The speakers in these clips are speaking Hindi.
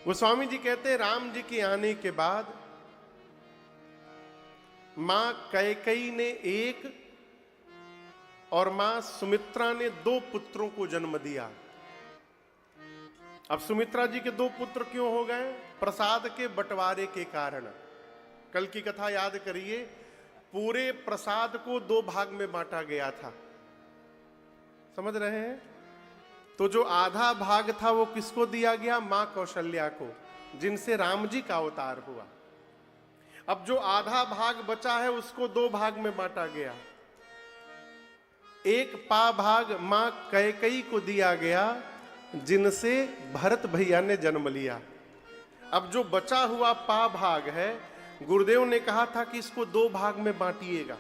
गोस्वामी जी कहते हैं राम जी के आने के बाद मां कैकेयी ने एक और मां सुमित्रा ने 2 पुत्रों को जन्म दिया। अब सुमित्रा जी के 2 पुत्र क्यों हो गए? प्रसाद के बंटवारे के कारण। कल की कथा याद करिए, पूरे प्रसाद को 2 भाग में बांटा गया था, समझ रहे हैं? तो जो आधा भाग था वो किसको दिया गया? मां कौशल्या को, जिनसे राम जी का अवतार हुआ। अब जो आधा भाग बचा है उसको 2 भाग में बांटा गया। एक पा भाग मां कैकेयी को दिया गया, जिनसे भरत भैया ने जन्म लिया। अब जो बचा हुआ पा भाग है, गुरुदेव ने कहा था कि इसको 2 भाग में बांटिएगा,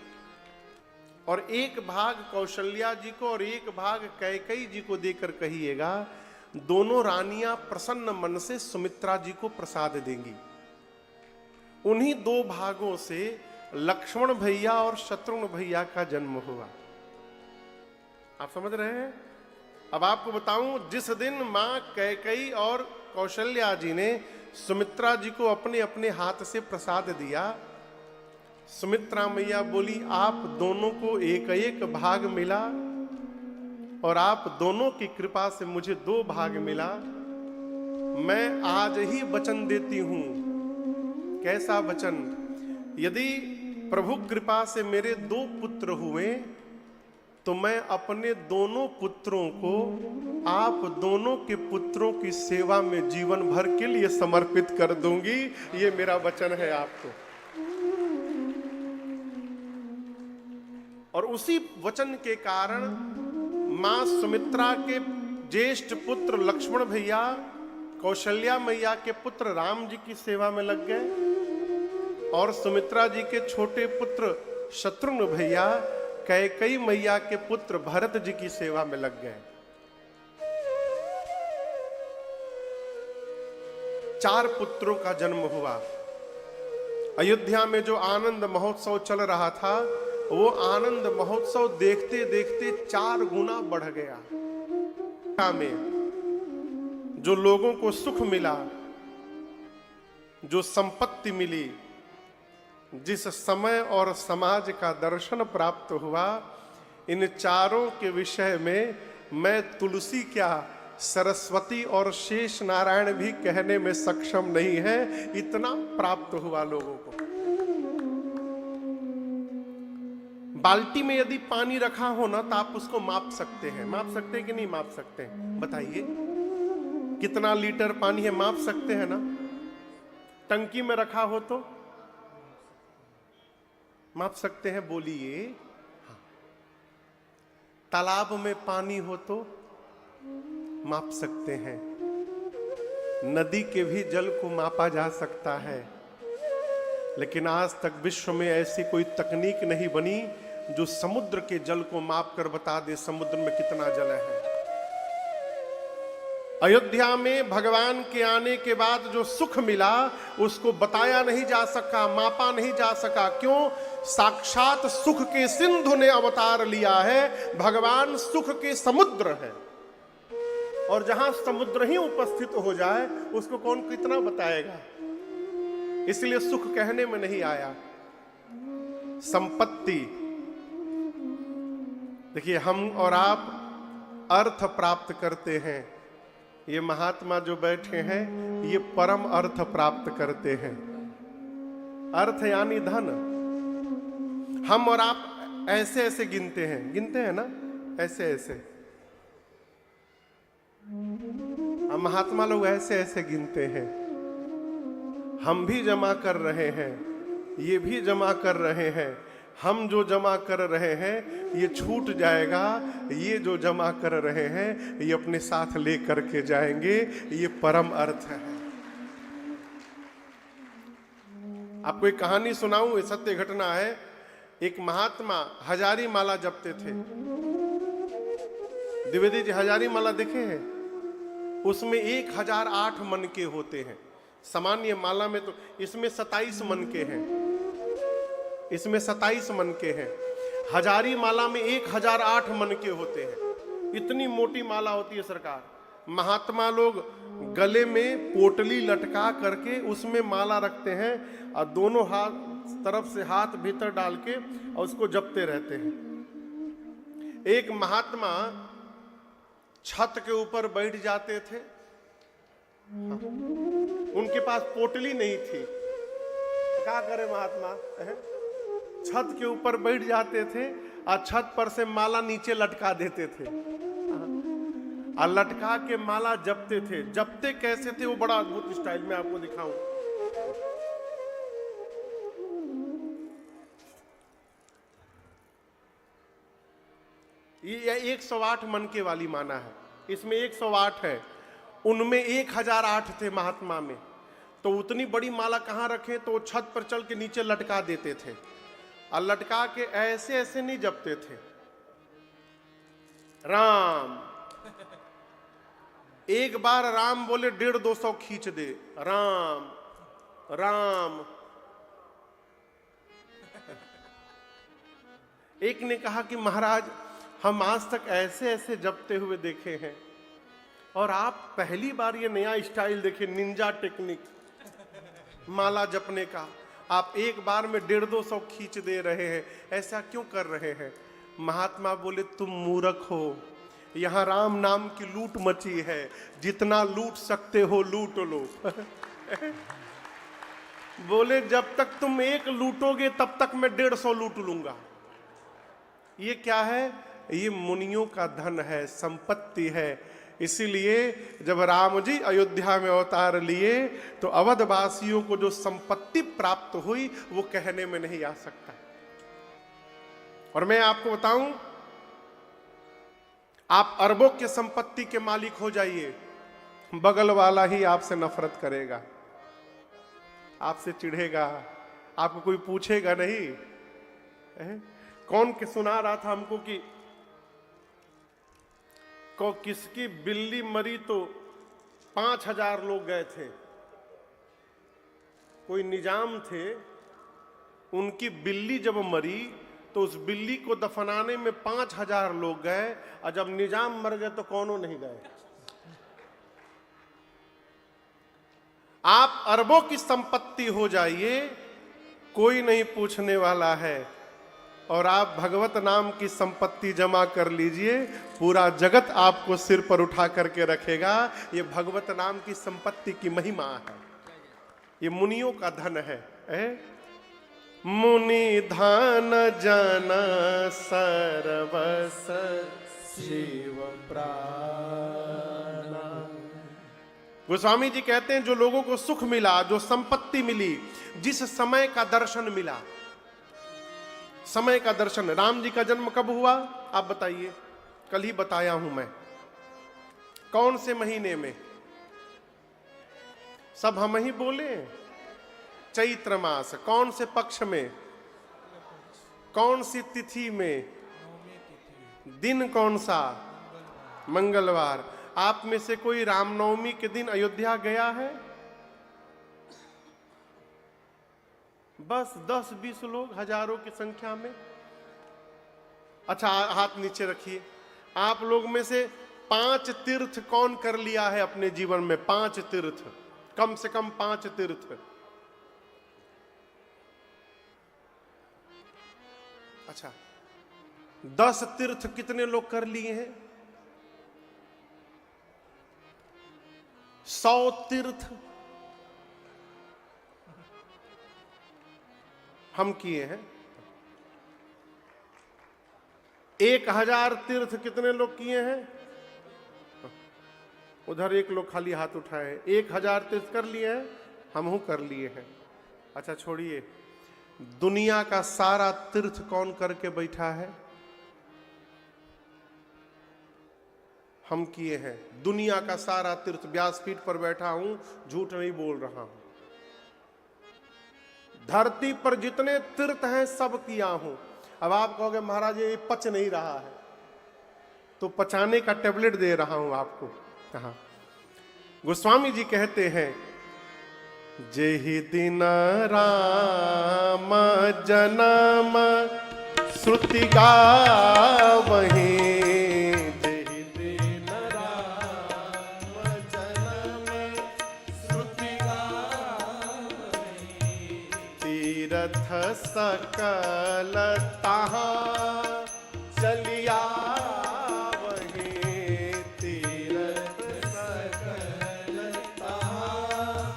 और एक भाग कौशल्या जी को और एक भाग कैकेयी जी को देकर कहिएगा, दोनों रानियां प्रसन्न मन से सुमित्रा जी को प्रसाद देंगी। उन्हीं 2 भागों से लक्ष्मण भैया और शत्रुघ्न भैया का जन्म हुआ। आप समझ रहे हैं? अब आपको बताऊं, जिस दिन मां कैकेयी और कौशल्या जी ने सुमित्रा जी को अपने अपने हाथ से प्रसाद दिया, सुमित्रा मैया बोली आप दोनों को एक एक भाग मिला और आप दोनों की कृपा से मुझे 2 भाग मिला। मैं आज ही वचन देती हूं। कैसा वचन? यदि प्रभु कृपा से मेरे 2 पुत्र हुए तो मैं अपने दोनों पुत्रों को आप दोनों के पुत्रों की सेवा में जीवन भर के लिए समर्पित कर दूंगी। ये मेरा वचन है आपको। और उसी वचन के कारण मां सुमित्रा के ज्येष्ठ पुत्र लक्ष्मण भैया कौशल्या मैया के पुत्र राम जी की सेवा में लग गए, और सुमित्रा जी के छोटे पुत्र शत्रुघ्न भैया कैकेयी मैया के पुत्र भरत जी की सेवा में लग गए। 4 पुत्रों का जन्म हुआ। अयोध्या में जो आनंद महोत्सव चल रहा था, वो आनंद महोत्सव देखते देखते 4 गुना बढ़ गया। में जो लोगों को सुख मिला, जो संपत्ति मिली, जिस समय और समाज का दर्शन प्राप्त हुआ, इन चारों के विषय में मैं तुलसी क्या सरस्वती और शेष नारायण भी कहने में सक्षम नहीं है। इतना प्राप्त हुआ लोगों को। बाल्टी में यदि पानी रखा हो ना, तो आप उसको माप सकते हैं। माप सकते हैं कि नहीं माप सकते हैं? बताइए कितना लीटर पानी है, माप सकते हैं ना? टंकी में रखा हो तो माप सकते हैं? बोलिए। हाँ। तालाब में पानी हो तो माप सकते हैं। नदी के भी जल को मापा जा सकता है, लेकिन आज तक विश्व में ऐसी कोई तकनीक नहीं बनी जो समुद्र के जल को माप कर बता दे समुद्र में कितना जल है। अयोध्या में भगवान के आने के बाद जो सुख मिला, उसको बताया नहीं जा सका, मापा नहीं जा सका। क्यों? साक्षात सुख के सिंधु ने अवतार लिया है। भगवान सुख के समुद्र है, और जहां समुद्र ही उपस्थित हो जाए उसको कौन कितना बताएगा? इसलिए सुख कहने में नहीं आया। संपत्ति, देखिए हम और आप अर्थ प्राप्त करते हैं। ये महात्मा जो बैठे हैं, ये परम अर्थ प्राप्त करते हैं। अर्थ यानी धन। हम और आप ऐसे ऐसे गिनते हैं ना, ऐसे ऐसे। हम महात्मा लोग ऐसे ऐसे गिनते हैं। हम भी जमा कर रहे हैं, ये भी जमा कर रहे हैं। हम जो जमा कर रहे हैं ये छूट जाएगा, ये जो जमा कर रहे हैं ये अपने साथ ले करके जाएंगे। ये परम अर्थ है। आपको एक कहानी सुनाऊं, ये सत्य घटना है। एक महात्मा हजारी माला जपते थे। द्विवेदी जी हजारी माला देखे हैं? उसमें 1008 मन के होते हैं। सामान्य माला में तो इसमें 27 मन के हैं, इसमें 27 मन के हैं। हजारी माला में 1008 मन के होते हैं। इतनी मोटी माला होती है सरकार। महात्मा लोग गले में पोटली लटका करके उसमें माला रखते हैं और दोनों हाथ तरफ से हाथ भीतर डाल के और उसको जपते रहते हैं। एक महात्मा छत के ऊपर बैठ जाते थे, उनके पास पोटली नहीं थी, क्या करे महात्मा, छत के ऊपर बैठ जाते थे और छत पर से माला नीचे लटका देते थे और लटका के माला जपते थे। जपते कैसे थे वो बड़ा अद्भुत स्टाइल में आपको दिखाऊं। ये 108 मनके वाली माना है, इसमें 108 है, उनमें 1008 थे महात्मा में। तो उतनी बड़ी माला कहां रखें, तो छत पर चल के नीचे लटका देते थे और लटका के ऐसे ऐसे नहीं जपते थे। राम, एक बार राम बोले 150-200 खींच दे, राम राम। एक ने कहा कि महाराज हम आज तक ऐसे ऐसे जपते हुए देखे हैं और आप पहली बार ये नया स्टाइल देखे, निंजा टेक्निक माला जपने का, आप एक बार में 150-200 खींच दे रहे हैं, ऐसा क्यों कर रहे हैं? महात्मा बोले तुम मूर्ख हो, यहां राम नाम की लूट मची है, जितना लूट सकते हो लूट लो। बोले जब तक तुम एक लूटोगे तब तक मैं 150 लूट लूंगा। ये क्या है? ये मुनियों का धन है, संपत्ति है। इसीलिए जब राम जी अयोध्या में अवतार लिए तो अवध वासियों को जो संपत्ति प्राप्त हुई वो कहने में नहीं आ सकता। और मैं आपको बताऊं, आप अरबों के संपत्ति के मालिक हो जाइए, बगल वाला ही आपसे नफरत करेगा, आपसे चिढ़ेगा, आपको कोई पूछेगा नहीं। कौन के सुना रहा था हमको कि किसकी बिल्ली मरी तो 5000 लोग गए थे। कोई निजाम थे, उनकी बिल्ली जब मरी तो उस बिल्ली को दफनाने में 5000 लोग गए और जब निजाम मर गए तो कौनों नहीं गए। आप अरबों की संपत्ति हो जाइए, कोई नहीं पूछने वाला है। और आप भगवत नाम की संपत्ति जमा कर लीजिए, पूरा जगत आपको सिर पर उठा करके रखेगा। ये भगवत नाम की संपत्ति की महिमा है, ये मुनियों का धन है। मुनि धन जन सर्वस शिव प्राण। गोस्वामी जी कहते हैं जो लोगों को सुख मिला, जो संपत्ति मिली, जिस समय का दर्शन मिला, समय का दर्शन। राम जी का जन्म कब हुआ आप बताइए? कल ही बताया हूं मैं। कौन से महीने में? सब हम ही बोले, चैत्र मास। कौन से पक्ष में? कौन सी तिथि में? दिन कौन सा? मंगलवार। आप में से कोई रामनवमी के दिन अयोध्या गया है? बस 10-20 लोग, हजारों की संख्या में। अच्छा हाथ नीचे रखिए। आप लोग में से 5 तीर्थ कौन कर लिया है अपने जीवन में? 5 तीर्थ, कम से कम 5 तीर्थ। अच्छा 10 तीर्थ कितने लोग कर लिए हैं? 100 तीर्थ हम किए हैं। 1000 तीर्थ कितने लोग किए हैं? उधर एक लोग खाली हाथ उठाए हैं। 1000 तीर्थ कर लिए हैं, हम कर लिए हैं। अच्छा छोड़िए, दुनिया का सारा तीर्थ कौन करके बैठा है? हम किए हैं दुनिया का सारा तीर्थ। व्यासपीठ पर बैठा हूं, झूठ नहीं बोल रहा हूं। धरती पर जितने तीर्थ हैं सब किया हूं। अब आप कहोगे महाराज ये पच नहीं रहा है, तो पचाने का टेबलेट दे रहा हूं आपको। कहा गोस्वामी जी कहते हैं, जेहि दिन राम जन्म श्रुति गावहीं, जेहि दिन राम जन्म तीरथ सकल तहाँ चलिया वहीं तीरथ सकल तहाँ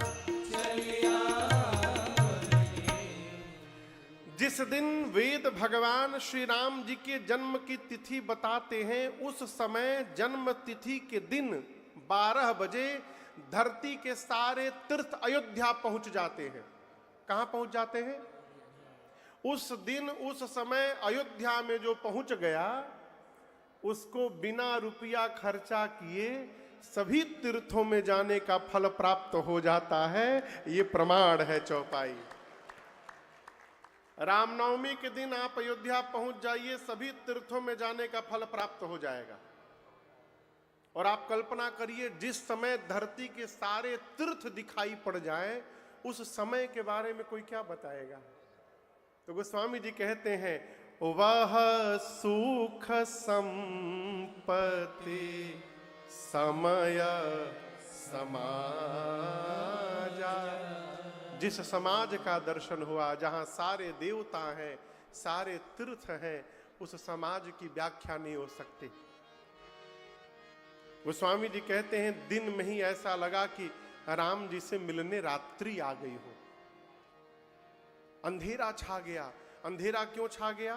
चलिया वहीं। जिस दिन वेद भगवान श्री राम जी के जन्म की तिथि बताते हैं, उस समय जन्म तिथि के दिन 12 बजे धरती के सारे तीर्थ अयोध्या पहुंच जाते हैं। कहां पहुंच जाते हैं? उस दिन उस समय अयोध्या में जो पहुंच गया, उसको बिना रुपया खर्चा किए सभी तीर्थों में जाने का फल प्राप्त हो जाता है। ये प्रमाण है चौपाई। रामनवमी के दिन आप अयोध्या पहुंच जाइए, सभी तीर्थों में जाने का फल प्राप्त हो जाएगा। और आप कल्पना करिए, जिस समय धरती के सारे तीर्थ दिखाई पड़ जाएं, उस समय के बारे में कोई क्या बताएगा? तो गोस्वामी जी कहते हैं, वह सुख संपत्ति समय समाजा। जिस समाज का दर्शन हुआ, जहां सारे देवता हैं, सारे तीर्थ हैं, उस समाज की व्याख्या नहीं हो सकती। गोस्वामी जी कहते हैं, दिन में ही ऐसा लगा कि राम जी से मिलने रात्रि आ गई हो। अंधेरा छा गया। अंधेरा क्यों छा गया?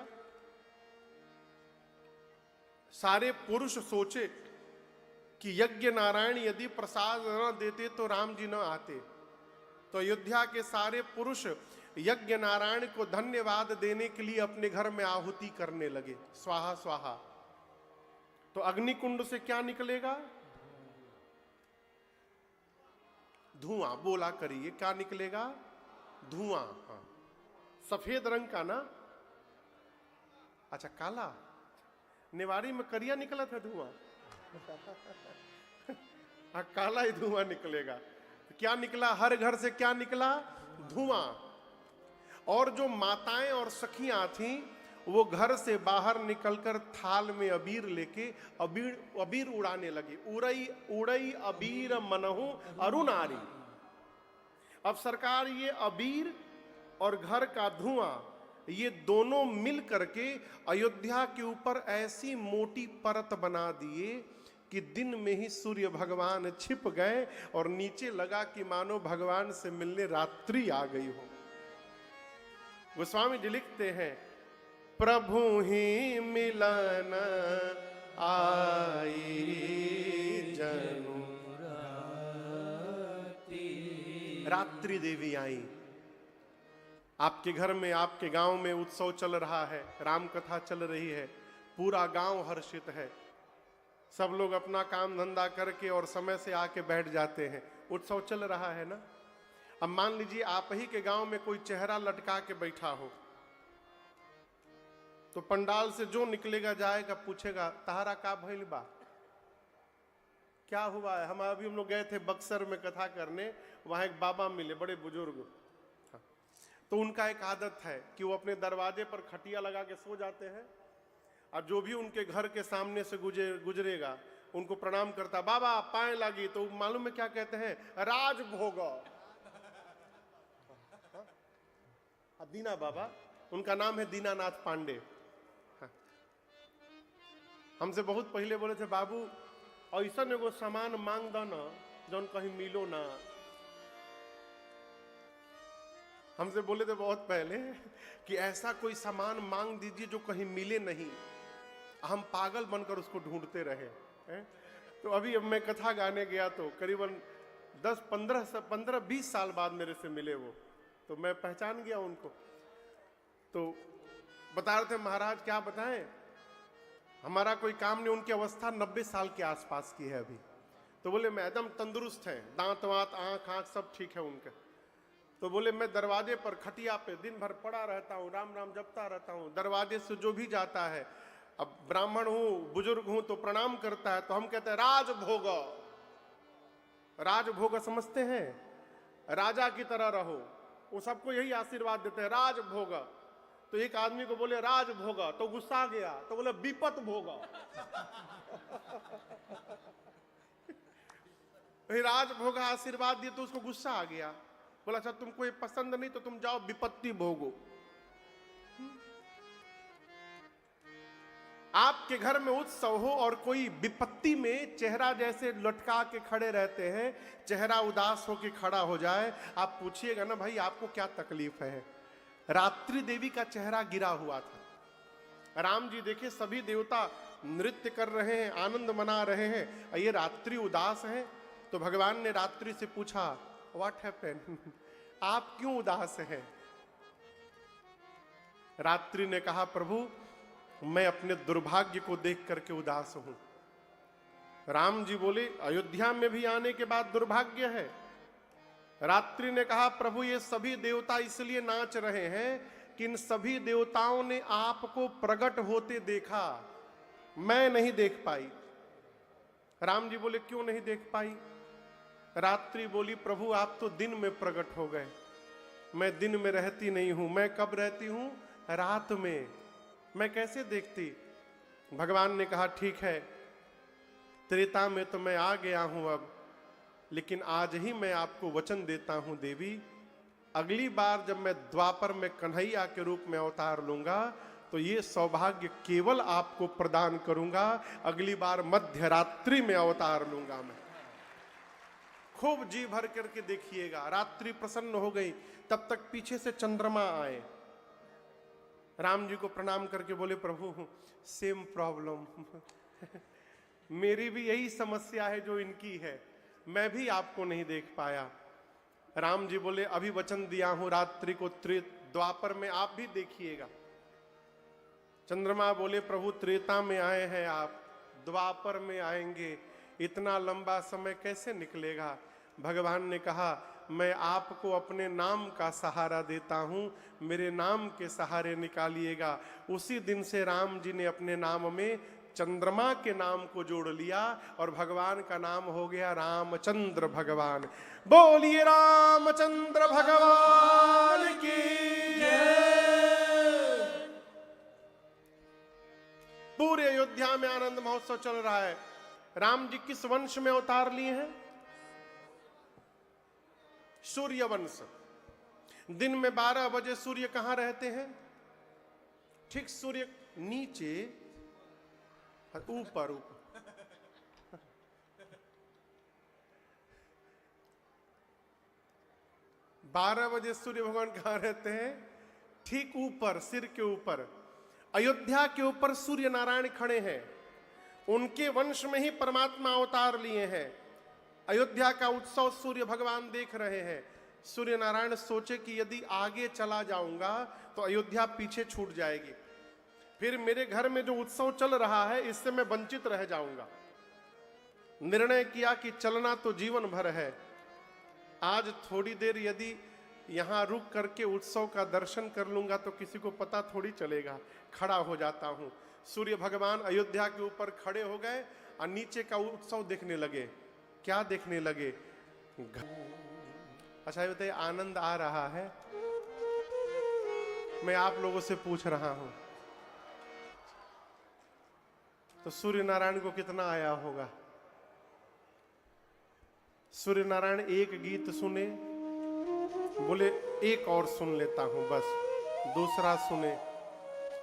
सारे पुरुष सोचे कि यज्ञ नारायण यदि प्रसाद न देते तो राम जी न आते। तो अयोध्या के सारे पुरुष यज्ञ नारायण को धन्यवाद देने के लिए अपने घर में आहुति करने लगे, स्वाहा स्वाहा। तो अग्निकुंड से क्या निकलेगा? धुआं। बोला करिए, क्या निकलेगा? धुआं। हाँ, सफेद रंग का ना? अच्छा, काला। नेवारी में करिया निकला था धुआं। हाँ, काला ही धुआं निकलेगा। तो क्या निकला? हर घर से क्या निकला? धुआं। और जो माताएं और सखियां थीं, वो घर से बाहर निकलकर थाल में अबीर लेके अबीर उड़ाने लगे। उड़ई उड़ई अबीर मनहु अरुणारी। अब सरकार, ये अबीर और घर का धुआं, ये दोनों मिल करके अयोध्या के ऊपर ऐसी मोटी परत बना दिए कि दिन में ही सूर्य भगवान छिप गए और नीचे लगा कि मानो भगवान से मिलने रात्रि आ गई हो। गोस्वामी जी लिखते हैं, प्रभु ही मिलन आई जनु रात्रि देवी आई। आपके घर में, आपके गांव में उत्सव चल रहा है, राम कथा चल रही है, पूरा गांव हर्षित है, सब लोग अपना काम धंधा करके और समय से आके बैठ जाते हैं, उत्सव चल रहा है ना। अब मान लीजिए आप ही के गांव में कोई चेहरा लटका के बैठा हो, तो पंडाल से जो निकलेगा जाएगा, पूछेगा तहारा का भइल बा, क्या हुआ है? हम लोग गए थे बक्सर में कथा करने, वहां एक बाबा मिले, बड़े बुजुर्ग। तो उनका एक आदत है कि वो अपने दरवाजे पर खटिया लगा के सो जाते हैं, और जो भी उनके घर के सामने से गुजरेगा उनको प्रणाम करता, बाबा पाए लगी। तो मालूम है क्या कहते हैं? राजभोग। दीना बाबा, उनका नाम है दीनानाथ पांडे। हमसे बहुत पहले बोले थे, बाबू ऐसा एगो सामान मांग दो ना जौन कहीं मिलो ना। हमसे बोले थे बहुत पहले कि ऐसा कोई सामान मांग दीजिए जो कहीं मिले नहीं, हम पागल बनकर उसको ढूंढते रहे हैं। तो अभी अब मैं कथा गाने गया तो करीबन 10-15-20 साल बाद मेरे से मिले वो, तो मैं पहचान गया उनको। तो बता रहे थे, महाराज क्या बताएं, हमारा कोई काम नहीं। उनकी अवस्था 90 साल के आसपास की है अभी। तो बोले मैं एकदम तंदुरुस्त हैं, दांत वात आँख सब ठीक है उनके। तो बोले मैं दरवाजे पर खटिया पे दिन भर पड़ा रहता हूँ, राम राम जपता रहता हूँ, दरवाजे से जो भी जाता है, अब ब्राह्मण हूँ, बुजुर्ग हूँ, तो प्रणाम करता है, तो हम कहते हैं राजभोग। राजभोग समझते हैं? राजा की तरह रहो, वो सबको यही आशीर्वाद देते हैं, राजभोग। तो एक आदमी को बोले राजभोग, तो गुस्सा गया, तो बोले विपत भोग। राजभोग आशीर्वाद दिए तो उसको गुस्सा आ गया। बोला अच्छा तुमको ये पसंद नहीं तो तुम जाओ विपत्ति भोगो। आपके घर में उत्सव हो और कोई विपत्ति में चेहरा जैसे लटका के खड़े रहते हैं, चेहरा उदास होके खड़ा हो जाए, आप पूछिएगा ना भाई आपको क्या तकलीफ है। रात्रि देवी का चेहरा गिरा हुआ था। राम जी देखे सभी देवता नृत्य कर रहे हैं, आनंद मना रहे हैं, ये रात्रि उदास है। तो भगवान ने रात्रि से पूछा व्हाट हैपेंड, आप क्यों उदास हैं? रात्रि ने कहा प्रभु मैं अपने दुर्भाग्य को देख करके उदास हूं। राम जी बोले अयोध्या में भी आने के बाद दुर्भाग्य है? रात्रि ने कहा प्रभु ये सभी देवता इसलिए नाच रहे हैं कि इन सभी देवताओं ने आपको प्रकट होते देखा, मैं नहीं देख पाई। राम जी बोले क्यों नहीं देख पाई? रात्रि बोली प्रभु आप तो दिन में प्रकट हो गए, मैं दिन में रहती नहीं हूं, मैं कब रहती हूं? रात में, मैं कैसे देखती? भगवान ने कहा ठीक है त्रेता में तो मैं आ गया हूं अब, लेकिन आज ही मैं आपको वचन देता हूं देवी, अगली बार जब मैं द्वापर में कन्हैया के रूप में अवतार लूंगा तो ये सौभाग्य केवल आपको प्रदान करूंगा, अगली बार मध्य रात्रि में अवतार लूंगा मैं। खूब जी भर करके देखिएगा। रात्रि प्रसन्न हो गई, तब तक पीछे से चंद्रमा आए। राम जी को प्रणाम करके बोले प्रभु सेम प्रॉब्लम मेरी भी यही समस्या है जो इनकी है, मैं भी आपको नहीं देख पाया। राम जी बोले अभी वचन दिया हूं रात्रि को द्वापर में आप भी देखिएगा। चंद्रमा बोले प्रभु त्रेता में आए हैं आप, द्वापर में आएंगे, इतना लंबा समय कैसे निकलेगा? भगवान ने कहा मैं आपको अपने नाम का सहारा देता हूं, मेरे नाम के सहारे निकालिएगा। उसी दिन से राम जी ने अपने नाम में चंद्रमा के नाम को जोड़ लिया और भगवान का नाम हो गया रामचंद्र भगवान। बोलिए रामचंद्र भगवान की जय। पूरे अयोध्या में आनंद महोत्सव चल रहा है। राम जी किस वंश में अवतार लिए हैं? सूर्य वंश। दिन में 12 बजे सूर्य कहां रहते हैं? ठीक सूर्य नीचे ऊपर 12 बजे सूर्य भगवान कहां रहते हैं? ठीक ऊपर, सिर के ऊपर। अयोध्या के ऊपर सूर्य नारायण खड़े हैं, उनके वंश में ही परमात्मा अवतार लिए हैं। अयोध्या का उत्सव सूर्य भगवान देख रहे हैं। सूर्य नारायण सोचे कि यदि आगे चला जाऊंगा तो अयोध्या पीछे छूट जाएगी, फिर मेरे घर में जो उत्सव चल रहा है इससे मैं वंचित रह जाऊंगा। निर्णय किया कि चलना तो जीवन भर है, आज थोड़ी देर यदि यहां रुक करके उत्सव का दर्शन कर लूंगा तो किसी को पता थोड़ी चलेगा। खड़ा हो जाता हूं। सूर्य भगवान अयोध्या के ऊपर खड़े हो गए और नीचे का उत्सव देखने लगे। क्या देखने लगे? अच्छा ये बताइए आनंद आ रहा है? मैं आप लोगों से पूछ रहा हूं तो सूर्य नारायण को कितना आया होगा? सूर्य नारायण एक गीत सुने, बोले एक और सुन लेता हूं बस, दूसरा सुने।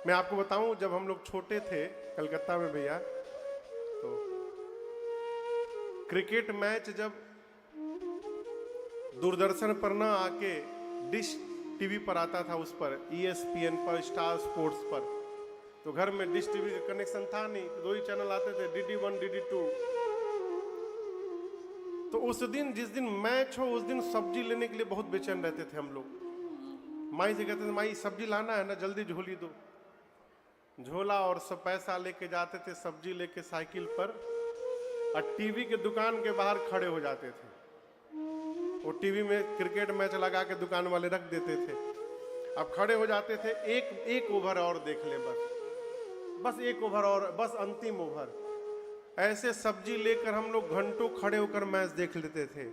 मैं आपको बताऊं जब हम लोग छोटे थे कलकत्ता में भैया, तो क्रिकेट मैच जब दूरदर्शन पर ना आके डिश टीवी पर आता था, उस पर ESPN पर, स्टार स्पोर्ट्स पर, तो घर में डिश टीवी का कनेक्शन था नहीं, 2 ही चैनल आते थे, DD1 DD2। तो उस दिन जिस दिन मैच हो उस दिन सब्जी लेने के लिए बहुत बेचैन रहते थे हम लोग। माई से कहते थे माई सब्जी लाना है ना, जल्दी झोली दो। झोला और सब पैसा लेके जाते थे सब्जी लेके साइकिल पर, और टीवी के दुकान के बाहर खड़े हो जाते थे। वो टीवी में क्रिकेट मैच लगा के दुकान वाले रख देते थे। अब खड़े हो जाते थे, एक ओवर और देख ले, बस एक ओवर और, बस अंतिम ओवर। ऐसे सब्जी लेकर हम लोग घंटों खड़े होकर मैच देख लेते थे।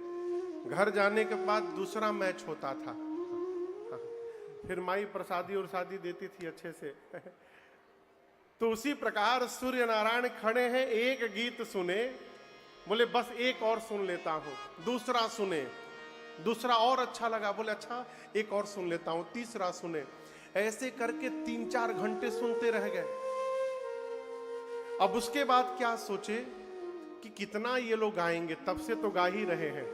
घर जाने के बाद दूसरा मैच होता था, फिर माई प्रसादी और शादी देती थी अच्छे से। तो उसी प्रकार सूर्य नारायण खड़े हैं, एक गीत सुने, बोले बस एक और सुन लेता हूं, दूसरा सुने। दूसरा और अच्छा लगा, बोले अच्छा एक और सुन लेता हूं, तीसरा सुने। ऐसे करके 3-4 घंटे सुनते रह गए। अब उसके बाद क्या सोचे कि कितना ये लोग गाएंगे, तब से तो गा ही रहे हैं,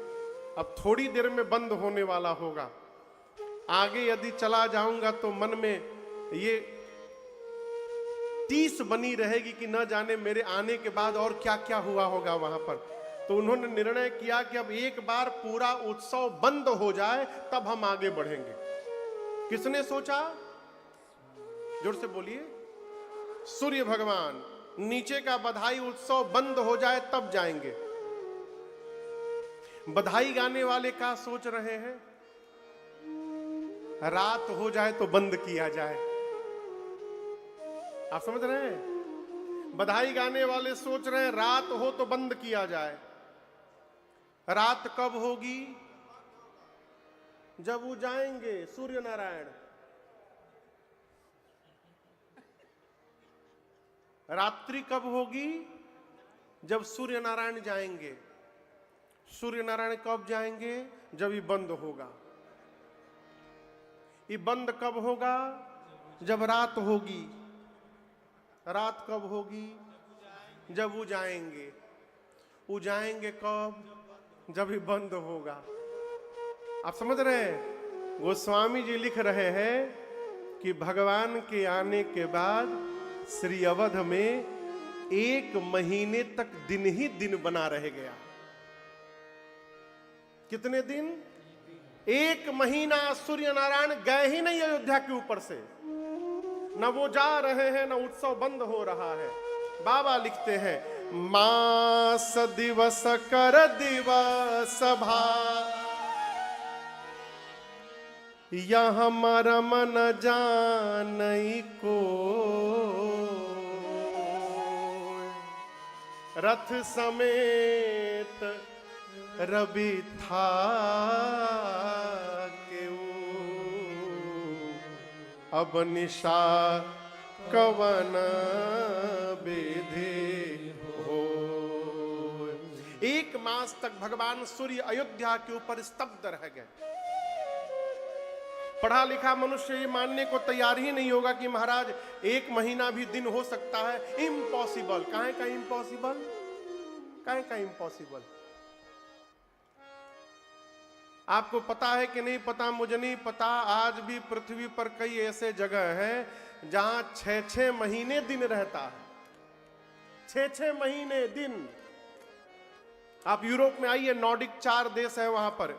अब थोड़ी देर में बंद होने वाला होगा, आगे यदि चला जाऊंगा तो मन में ये 30 बनी रहेगी कि न जाने मेरे आने के बाद और क्या क्या हुआ होगा वहां पर। तो उन्होंने निर्णय किया कि अब एक बार पूरा उत्सव बंद हो जाए तब हम आगे बढ़ेंगे। किसने सोचा? जोर से बोलिए। सूर्य भगवान। नीचे का बधाई उत्सव बंद हो जाए तब जाएंगे। बधाई गाने वाले क्या सोच रहे हैं? रात हो जाए तो बंद किया जाए। आप समझ रहे हैं? बधाई गाने वाले सोच रहे हैं रात हो तो बंद किया जाए। रात कब होगी? जब वो जाएंगे सूर्य नारायण। रात्रि कब होगी? जब सूर्य नारायण जाएंगे। सूर्य नारायण कब जाएंगे? जब ये बंद होगा। ये बंद कब होगा? जब रात होगी। रात कब होगी? जब वो जाएंगे। वो जाएंगे कब? जब ये बंद होगा। आप समझ रहे हैं? गोस्वामी जी लिख रहे हैं कि भगवान के आने के बाद श्री अवध में 1 महीने तक दिन ही दिन बना रह गया। कितने दिन? 1 महीना सूर्य नारायण गए ही नहीं अयोध्या के ऊपर से। न वो जा रहे हैं, न उत्सव बंद हो रहा है। बाबा लिखते हैं, मास दिवस कर दिवस भा, यह मरम न जानई को, रथ समेत रवि था अब निशा कवन विधि हो। 1 मास तक भगवान सूर्य अयोध्या के ऊपर स्तब्ध रह गए। पढ़ा लिखा मनुष्य ये मानने को तैयार ही नहीं होगा कि महाराज 1 महीना भी दिन हो सकता है। इम्पॉसिबल। काहे का इम्पॉसिबल? काहे का इम्पॉसिबल? आपको पता है कि नहीं पता, मुझे नहीं पता। आज भी पृथ्वी पर कई ऐसे जगह हैं जहां 6-6 महीने दिन रहता है। 6-6 महीने दिन। आप यूरोप में आइए, नॉर्डिक 4 देश है वहां पर,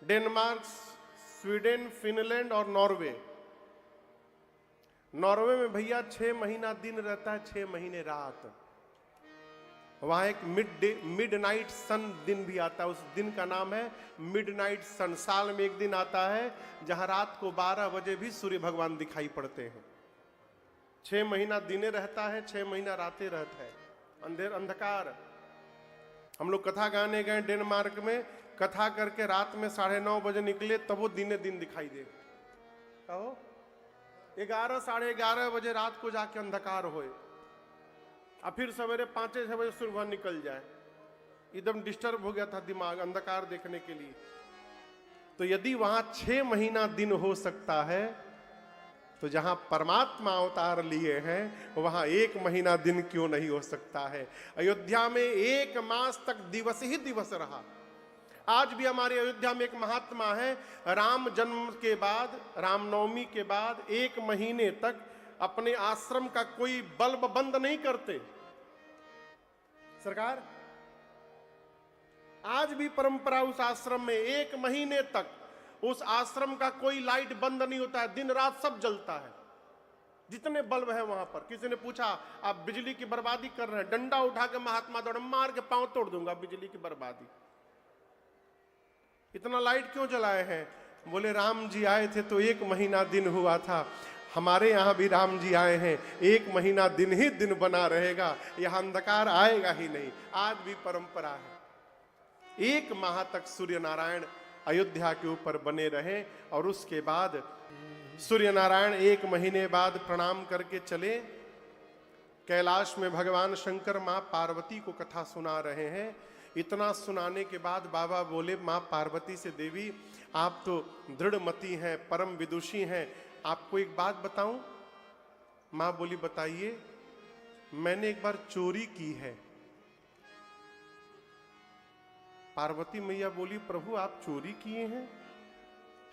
डेनमार्क, स्वीडन, फिनलैंड और नॉर्वे। नॉर्वे में भैया 6 महीना दिन रहता है, 6 महीने रात। वहां एक मिडनाइट सन दिन भी आता है। उस दिन का नाम है मिडनाइट सन। साल में एक दिन आता है जहां रात को 12 बजे भी सूर्य भगवान दिखाई पड़ते हैं। 6 महीना दिने रहता है, 6 महीना रातें रहता है, अंधकार। हम लोग कथा गाने गए डेनमार्क में, कथा करके रात में 9:30 बजे निकले, तब वो दिने दिन दिखाई दे। कहो 11 साढ़े 11 बजे रात को जाके अंधकार होए, और फिर सवेरे 5-6 बजे सूर्य भगवान निकल जाए। एकदम डिस्टर्ब हो गया था दिमाग अंधकार देखने के लिए। तो यदि वहां 6 महीना दिन हो सकता है, तो जहां परमात्मा अवतार लिए हैं वहां 1 महीना दिन क्यों नहीं हो सकता है? अयोध्या में 1 मास तक दिवस ही दिवस रहा। आज भी हमारे अयोध्या में एक महात्मा है, राम जन्म के बाद, रामनवमी के बाद 1 महीने तक अपने आश्रम का कोई बल्ब बंद नहीं करते सरकार। आज भी परंपरा उस आश्रम में 1 महीने तक उस आश्रम का कोई लाइट बंद नहीं होता है, दिन रात सब जलता है, जितने बल्ब है वहां पर। किसी ने पूछा आप बिजली की बर्बादी कर रहे हैं? डंडा उठा के महात्मा दौड़ मार के पांव तोड़ दूंगा, बिजली की बर्बादी। इतना लाइट क्यों जलाए हैं? बोले राम जी आए थे तो 1 महीना दिन हुआ था, हमारे यहां भी राम जी आए हैं, 1 महीना दिन ही दिन बना रहेगा, यहां अंधकार आएगा ही नहीं। आज भी परंपरा है 1 माह तक सूर्य नारायण अयोध्या के ऊपर बने रहे, और उसके बाद सूर्य नारायण 1 महीने बाद प्रणाम करके चले। कैलाश में भगवान शंकर मां पार्वती को कथा सुना रहे हैं इतना सुनाने के बाद बाबा बोले माँ पार्वती से, देवी आप तो दृढ़मती हैं, परम विदुषी हैं, आपको एक बात बताऊं? माँ बोली बताइए। मैंने एक बार चोरी की है। पार्वती मैया बोली प्रभु आप चोरी किए हैं?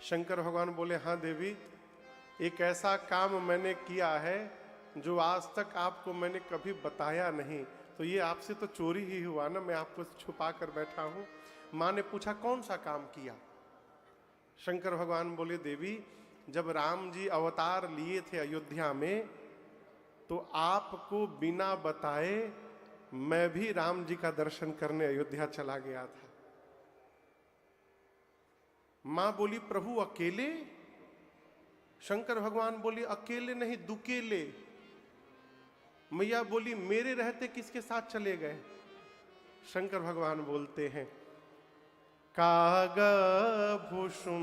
शंकर भगवान बोले हाँ देवी, एक ऐसा काम मैंने किया है जो आज तक आपको मैंने कभी बताया नहीं, तो ये आपसे तो चोरी ही हुआ ना, मैं आपको छुपा कर बैठा हूं। मां ने पूछा कौन सा काम किया? शंकर भगवान बोले देवी, जब राम जी अवतार लिए थे अयोध्या में, तो आपको बिना बताए मैं भी राम जी का दर्शन करने अयोध्या चला गया था। मां बोली प्रभु अकेले? शंकर भगवान बोली अकेले नहीं, दुकेले। मैया बोली मेरे रहते किसके साथ चले गए? शंकर भगवान बोलते हैं काग भुषुंडी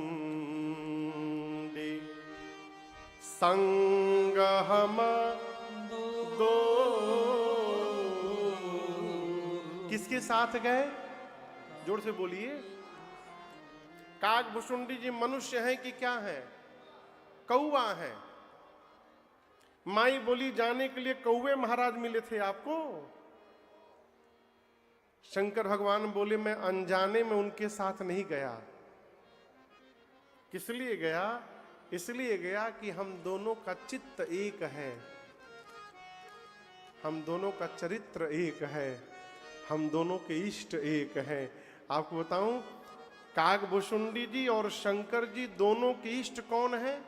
संग हम दो। किसके साथ गए? जोर से बोलिए। काग भुषुंडी जी मनुष्य हैं कि क्या हैं? कौवा हैं। माई बोली जाने के लिए कौवे महाराज मिले थे आपको? शंकर भगवान बोले मैं अनजाने में उनके साथ नहीं गया। किस लिए गया? इसलिए गया कि हम दोनों का चित्त एक है, हम दोनों का चरित्र एक है, हम दोनों के इष्ट एक हैं। आपको बताऊं, कागभुषुंडी जी और शंकर जी दोनों के इष्ट कौन है?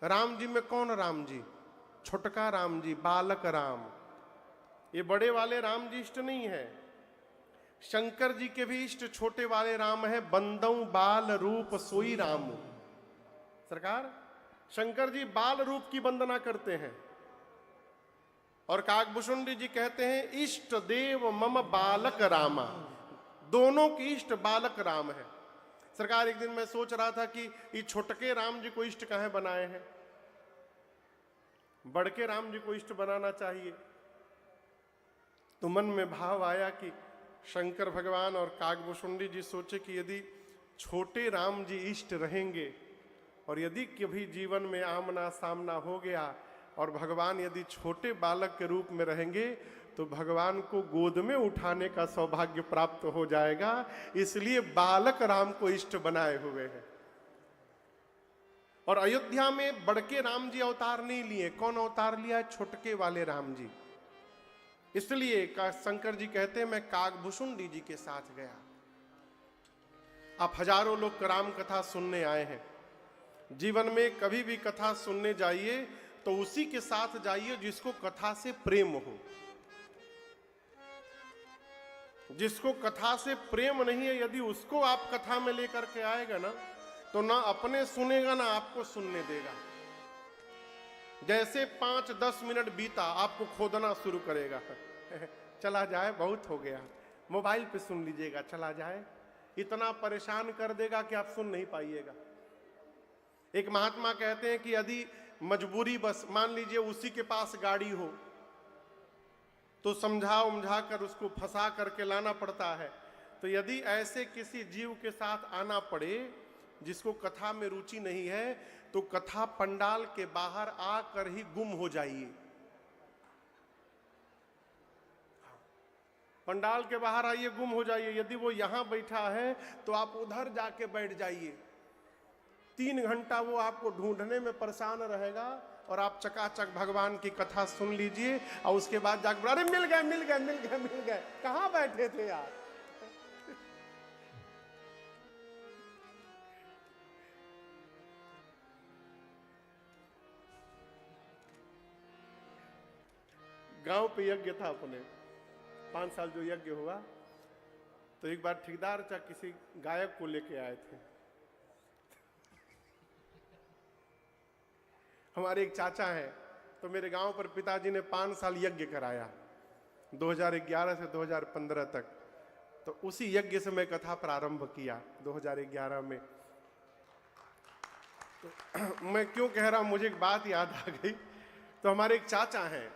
राम जी में कौन राम जी? छोटका राम जी, बालक राम। ये बड़े वाले राम जी इष्ट नहीं है। शंकर जी के भी इष्ट छोटे वाले राम है, बंदऊ बाल रूप सोई राम। सरकार, शंकर जी बाल रूप की वंदना करते हैं और कागभुषुंडी जी कहते हैं इष्ट देव मम बालक रामा। दोनों की इष्ट बालक राम है। सरकार, एक दिन मैं सोच रहा था कि ये छोटके राम जी को इष्ट कहां बनाए हैं, बड़के राम जी को इष्ट बनाना चाहिए। तो मन में भाव आया कि शंकर भगवान और कागभुषुंडी जी सोचे कि यदि छोटे राम जी इष्ट रहेंगे और यदि कभी जीवन में आमना सामना हो गया और भगवान यदि छोटे बालक के रूप में रहेंगे तो भगवान को गोद में उठाने का सौभाग्य प्राप्त हो जाएगा, इसलिए बालक राम को इष्ट बनाए हुए हैं। और अयोध्या में बड़के राम जी अवतार नहीं लिए। कौन अवतार लिया है? छोटके वाले राम जी। इसलिए शंकर जी कहते हैं मैं कागभुषुंडी जी के साथ गया। आप हजारों लोग राम कथा सुनने आए हैं। जीवन में कभी भी कथा सुनने जाइए तो उसी के साथ जाइए जिसको कथा से प्रेम हो। जिसको कथा से प्रेम नहीं है, यदि उसको आप कथा में लेकर के आएगा ना, तो ना अपने सुनेगा ना आपको सुनने देगा। जैसे 5-10 मिनट बीता आपको खोदना शुरू करेगा। चला जाए, बहुत हो गया, मोबाइल पे सुन लीजिएगा, चला जाए। इतना परेशान कर देगा कि आप सुन नहीं पाइएगा। एक महात्मा कहते हैं कि यदि मजबूरी बस मान लीजिए उसी के पास गाड़ी हो तो समझा उमझा कर उसको फंसा करके लाना पड़ता है। तो यदि ऐसे किसी जीव के साथ आना पड़े जिसको कथा में रुचि नहीं है, तो कथा पंडाल के बाहर आकर ही गुम हो जाइए। पंडाल के बाहर आइए, गुम हो जाइए। यदि वो यहां बैठा है तो आप उधर जाके बैठ जाइए। 3 घंटा वो आपको ढूंढने में परेशान रहेगा और आप चकाचक भगवान की कथा सुन लीजिए और उसके बाद जाकर अरे मिल गए मिल गए मिल गए मिल गए, कहां बैठे थे यार। गांव पे यज्ञ था अपने, 5 साल जो यज्ञ हुआ, तो एक बार ठेकेदार चाहे किसी गायक को लेके आए थे। हमारे एक चाचा हैं, तो मेरे गांव पर पिताजी ने 5 साल यज्ञ कराया, 2011 से 2015 तक। तो उसी यज्ञ से मैं कथा प्रारंभ किया 2011 में। तो मैं क्यों कह रहा हूं, मुझे एक बात याद आ गई। तो हमारे एक चाचा हैं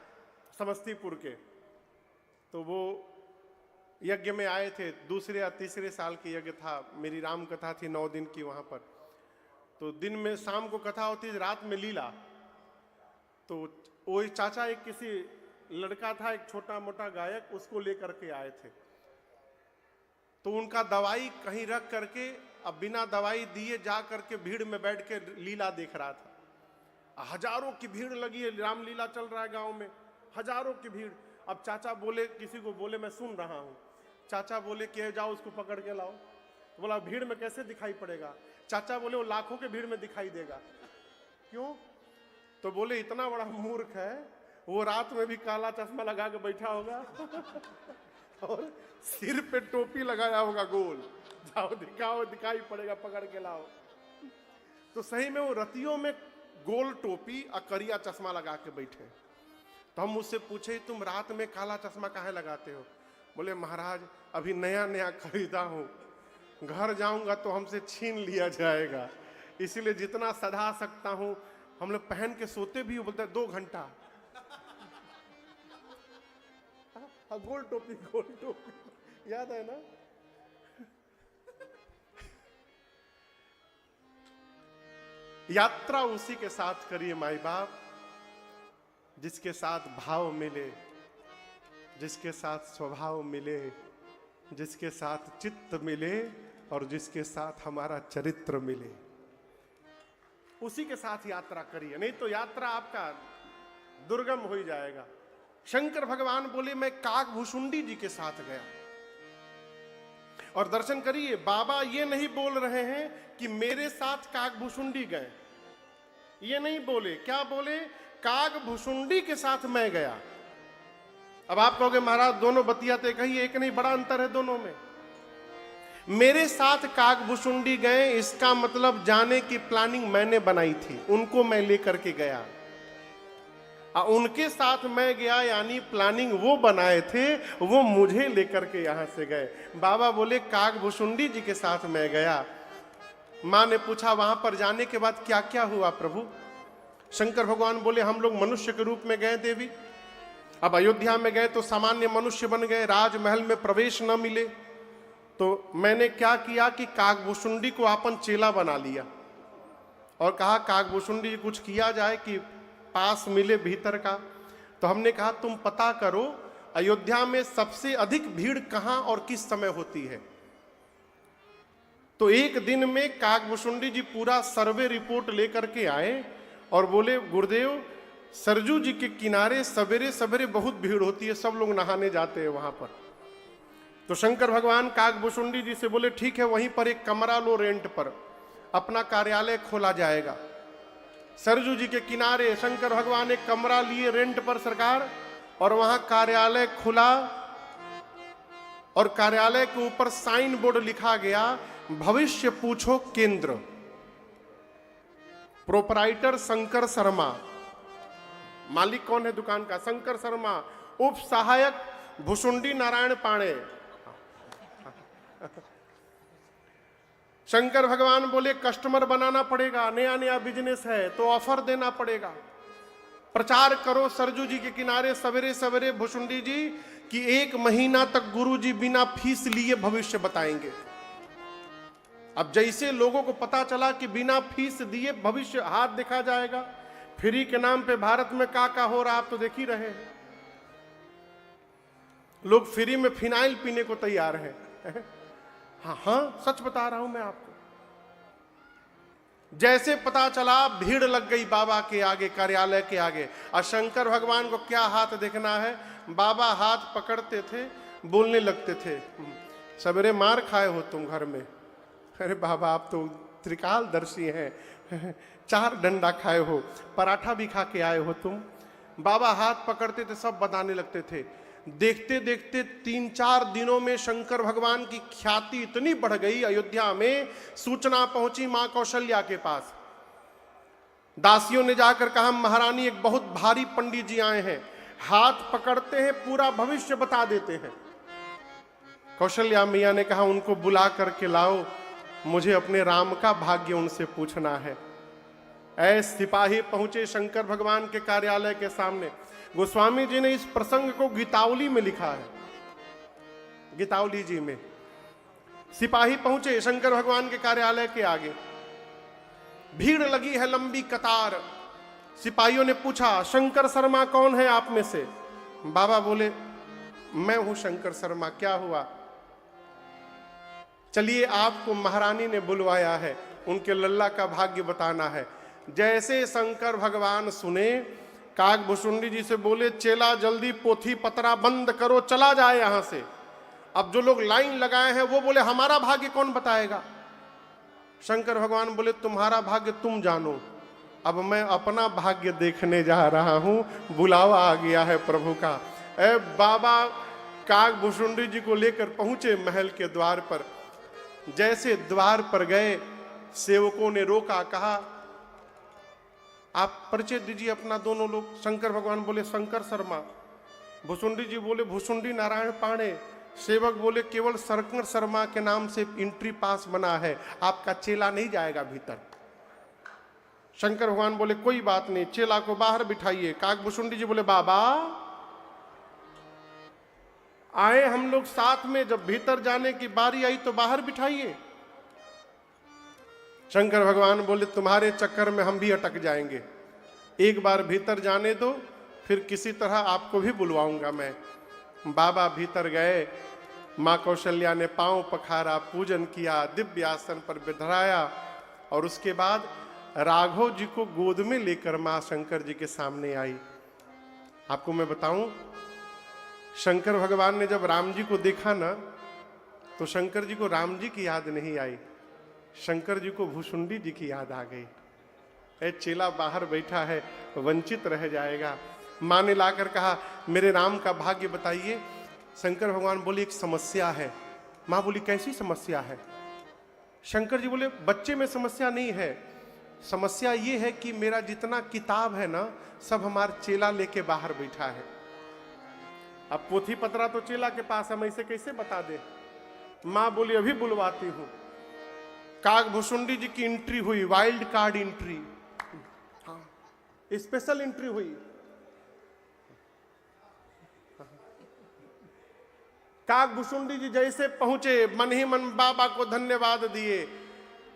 समस्तीपुर के, तो वो यज्ञ में आए थे, दूसरे या तीसरे साल की यज्ञ था, मेरी राम कथा थी 9 दिन की वहां पर। तो दिन में शाम को कथा होती, रात में लीला। तो वो चाचा एक किसी लड़का था, एक छोटा मोटा गायक, उसको लेकर के आए थे। तो उनका दवाई कहीं रख करके, अब बिना दवाई दिए जा करके भीड़ में बैठ के लीला देख रहा था। हजारों की भीड़ लगी है, रामलीला चल रहा है गांव में, हजारों की भीड़। अब चाचा बोले, किसी को बोले मैं सुन रहा हूं। चाचा बोले कि जाओ उसको पकड़ के लाओ। बोला भीड़ में कैसे दिखाई पड़ेगा? चाचा बोले वो लाखों के भीड़ में दिखाई देगा। क्यों? तो बोले इतना बड़ा मूर्ख है, वो रात में भी काला चश्मा लगा के बैठा होगा और सिर पे टोपी लगाया होगा गोल, जाओ दिखाओ, दिखाई पड़ेगा, पकड़ के लाओ। तो सही में वो रतियों में गोल टोपी और करिया चश्मा लगा के बैठे। तो हम उससे पूछे तुम रात में काला चश्मा काहे लगाते हो? बोले महाराज अभी नया नया खरीदा हूं, घर जाऊंगा तो हमसे छीन लिया जाएगा, इसीलिए जितना सधा सकता हूं। हम लोग पहन के सोते भी हो, बोलते 2 घंटा। गोल टोपी, गोल टोपी याद है ना? यात्रा उसी के साथ करिए माई बाप जिसके साथ भाव मिले, जिसके साथ स्वभाव मिले, जिसके साथ चित्त मिले और जिसके साथ हमारा चरित्र मिले, उसी के साथ यात्रा करिए। नहीं तो यात्रा आपका दुर्गम हो जाएगा। शंकर भगवान बोले मैं काकभूषुंडी जी के साथ गया। और दर्शन करिए, बाबा ये नहीं बोल रहे हैं कि मेरे साथ काकभूषुंडी गए, ये नहीं बोले। क्या बोले? काकभूषुंडी के साथ मैं गया। अब आप कहोगे महाराज दोनों बतियाते कही, एक नहीं, बड़ा अंतर है दोनों में। मेरे साथ काकभूषुंडी गए, इसका मतलब जाने की प्लानिंग मैंने बनाई थी, उनको मैं लेकर के गया। उनके साथ मैं गया, यानी प्लानिंग वो बनाए थे, वो मुझे लेकर के यहां से गए। बाबा बोले काकभूषुंडी जी के साथ मैं गया। मां ने पूछा वहां पर जाने के बाद क्या क्या हुआ प्रभु? शंकर भगवान बोले हम लोग मनुष्य के रूप में गए देवी। अब अयोध्या में गए तो सामान्य मनुष्य बन गए, राजमहल में प्रवेश न मिले। तो मैंने क्या किया कि काकभूषुंडी को अपन चेला बना लिया और कहा काकभूषुंडी कुछ किया जाए कि पास मिले भीतर का। तो हमने कहा तुम पता करो अयोध्या में सबसे अधिक भीड़ कहां और किस समय होती है। तो एक दिन में काकभूषुंडी जी पूरा सर्वे रिपोर्ट लेकर के आए और बोले गुरुदेव सरजू जी के किनारे सवेरे सवेरे बहुत भीड़ होती है, सब लोग नहाने जाते हैं वहां पर। तो शंकर भगवान काकभूषुंडी जी से बोले ठीक है, वहीं पर एक कमरा लो रेंट पर, अपना कार्यालय खोला जाएगा। सरजू जी के किनारे शंकर भगवान एक कमरा लिए रेंट पर सरकार, और वहां कार्यालय खुला और कार्यालय के ऊपर साइन बोर्ड लिखा गया भविष्य पूछो केंद्र, प्रोपराइटर शंकर शर्मा। मालिक कौन है दुकान का? शंकर शर्मा। उप सहायक भूषुंडी नारायण पाणे। शंकर भगवान बोले कस्टमर बनाना पड़ेगा, नया नया बिजनेस है तो ऑफर देना पड़ेगा। प्रचार करो सरजू जी के किनारे सवेरे सवेरे भूषुंडी जी कि 1 महीना तक गुरु जी बिना फीस लिए भविष्य बताएंगे। अब जैसे लोगों को पता चला कि बिना फीस दिए भविष्य हाथ दिखा जाएगा, फ्री के नाम पे भारत में का हो रहा आप तो देख ही रहे हैं। लोग फ्री में फिनाइल पीने को तैयार हैं। हाँ सच बता रहा हूं मैं आपको। जैसे पता चला भीड़ लग गई बाबा के आगे, कार्यालय के आगे। और शंकर भगवान को क्या हाथ देखना है, बाबा हाथ पकड़ते थे, बोलने लगते थे सवेरे मार खाए हो तुम घर में। अरे बाबा आप तो त्रिकालदर्शी हैं, 4 डंडा खाए हो, पराठा भी खा के आए हो तुम। बाबा हाथ पकड़ते थे, सब बताने लगते थे। देखते देखते 3-4 दिनों में शंकर भगवान की ख्याति इतनी बढ़ गई, अयोध्या में सूचना पहुंची मां कौशल्या के पास। दासियों ने जाकर कहा महारानी एक बहुत भारी पंडित जी आए हैं, हाथ पकड़ते हैं पूरा भविष्य बता देते हैं। कौशल्या मैया ने कहा उनको बुला करके लाओ, मुझे अपने राम का भाग्य उनसे पूछना है। ऐसे सिपाही पहुंचे शंकर भगवान के कार्यालय के सामने। गोस्वामी जी ने इस प्रसंग को गीतावली में लिखा है। गितावली जी में। सिपाही पहुंचे शंकर भगवान के कार्यालय के आगे, भीड़ लगी है लंबी कतार। सिपाहियों ने पूछा, शंकर शर्मा कौन है आप में से? बाबा बोले, मैं हूं शंकर शर्मा, क्या हुआ? चलिए, आपको महारानी ने बुलवाया है, उनके लल्ला का भाग्य बताना है। जैसे शंकर भगवान सुने, काकभुसुंडी जी से बोले, चेला जल्दी पोथी पतरा बंद करो, चला जाए यहां से। अब जो लोग लाइन लगाए हैं वो बोले, हमारा भाग्य कौन बताएगा? शंकर भगवान बोले, तुम्हारा भाग्य तुम जानो, अब मैं अपना भाग्य देखने जा रहा हूं, बुलावा आ गया है प्रभु का। बाबा काकभुसुंडी जी को लेकर पहुंचे महल के द्वार पर। जैसे द्वार पर गए, सेवकों ने रोका, कहा, आप परिचय दीजिए अपना दोनों लोग। शंकर भगवान बोले, शंकर शर्मा। भुसुंडी जी बोले, भुसुंडी नारायण पांडे। सेवक बोले, केवल शंकर शर्मा के नाम से एंट्री पास बना है, आपका चेला नहीं जाएगा भीतर। शंकर भगवान बोले, कोई बात नहीं, चेला को बाहर बिठाइए। काकभुसुंडी जी बोले, बाबा आए हम लोग साथ में, जब भीतर जाने की बारी आई तो बाहर बिठाइए। शंकर भगवान बोले, तुम्हारे चक्कर में हम भी अटक जाएंगे, एक बार भीतर जाने दो, फिर किसी तरह आपको भी बुलवाऊंगा मैं। बाबा भीतर गए, मां कौशल्या ने पांव पखारा, पूजन किया, दिव्य आसन पर बिठाया और उसके बाद राघव जी को गोद में लेकर मां शंकर जी के सामने आई। आपको मैं बताऊं, शंकर भगवान ने जब राम जी को देखा ना, तो शंकर जी को राम जी की याद नहीं आई, शंकर जी को भुसुंडी जी की याद आ गई। चेला बाहर बैठा है, वंचित रह जाएगा। मां ने लाकर कहा, मेरे राम का भाग्य बताइए। शंकर भगवान बोले, एक समस्या है। मां बोली, कैसी समस्या है? शंकर जी बोले, बच्चे में समस्या नहीं है, समस्या ये है कि मेरा जितना किताब है ना, सब हमारा चेला लेके बाहर बैठा है। अब पोथी पतरा तो चेला के पास, हम ऐसे कैसे बता दे? मां बोली, अभी बुलवाती हूं। काकभुसुंडी जी की एंट्री हुई, वाइल्ड कार्ड एंट्री, हाँ, स्पेशल एंट्री हुई। काकभुसुंडी जी जैसे पहुंचे, मन ही मन बाबा को धन्यवाद दिए।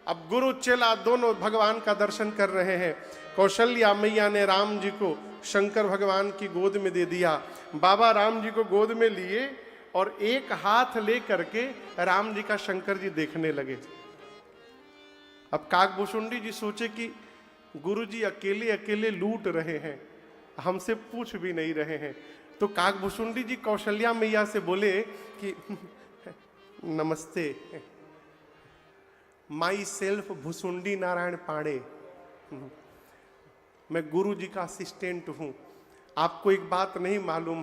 अब गुरु चेला दोनों भगवान का दर्शन कर रहे हैं। कौशल्या मैया ने राम जी को शंकर भगवान की गोद में दे दिया। बाबा राम जी को गोद में लिए और एक हाथ ले करके राम जी का शंकर जी देखने लगे। अब काकभुसुंडी जी सोचे कि गुरु जी अकेले अकेले लूट रहे हैं, हमसे पूछ भी नहीं रहे हैं। तो काकभुसुंडी जी कौशल्या मैया से बोले कि नमस्ते, माई सेल्फ भुसुंडी नारायण पांडे, मैं गुरु जी का असिस्टेंट हूं। आपको एक बात नहीं मालूम